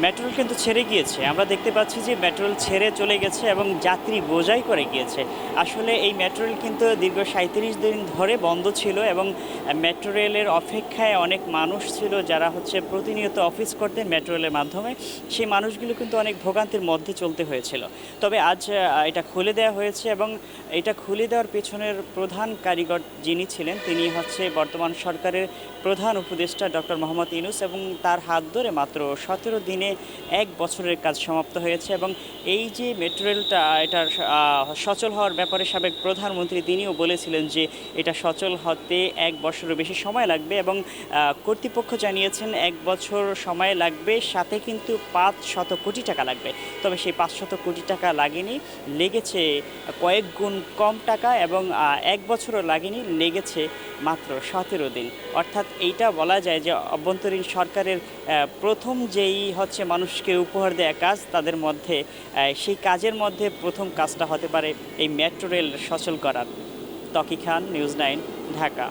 Metro rail কিন্তু ছেড়ে গিয়েছে। আমরা দেখতে পাচ্ছি যে মেট্রো রেল ছেড়ে চলে গেছে এবং যাত্রী বোঝাই করে গিয়েছে। আসলে এই মেট্রো রেল কিন্তু দীর্ঘ ৩৭ দিন ধরে বন্ধ ছিল এবং মেট্রো রেলের অপেক্ষায় অনেক মানুষ ছিল যারা হচ্ছে প্রতিনিয়ত অফিস করতেন মেট্রো রেলের মাধ্যমে। সেই মানুষগুলো কিন্তু অনেক ভোগান্তির মধ্যে চলতে হয়েছিল। তবে আজ এটা খুলে দেওয়া হয়েছে এবং এটা খুলে দেওয়ার পেছনের প্রধান কারিগর যিনি ছিলেন তিনি হচ্ছে বর্তমান সরকারের প্রধান উপদেষ্টা ডক্টর মোহাম্মদ ইউনূস এবং তার হাত ধরে মাত্র ১৭ দিনে ১ বছরের কাজ সমাপ্ত হয়েছে এবং এই যে মেট্রো রেলটা এটার সচল হওয়ার ব্যাপারে সাবেক প্রধানমন্ত্রী তিনিও বলেছিলেন যে এটা সচল হতে ১ বছরের বেশি সময় লাগবে এবং কর্তৃপক্ষ জানিয়েছেন ১ বছর সময় লাগবে, সাথে কিন্তু ৫০০ কোটি টাকা লাগবে। তবে সেই ৫০০ কোটি টাকা লাগেনি, লেগেছে কয়েক গুণ কম টাকা এবং ১ বছরও লাগেনি, লেগেছে মাত্র ১৭ দিন। অর্থাৎ এইটা বলা যায় যে অভ্যন্তরীণ সরকারের প্রথম যেই হচ্ছে মানুষকে উপহার দেয়া কাজ তাদের মধ্যে সেই কাজের মধ্যে প্রথম কাজটা হতে পারে এই মেট্রো রেল সচল করার। ত্বকী খান, নিউজ ৯, ঢাকা।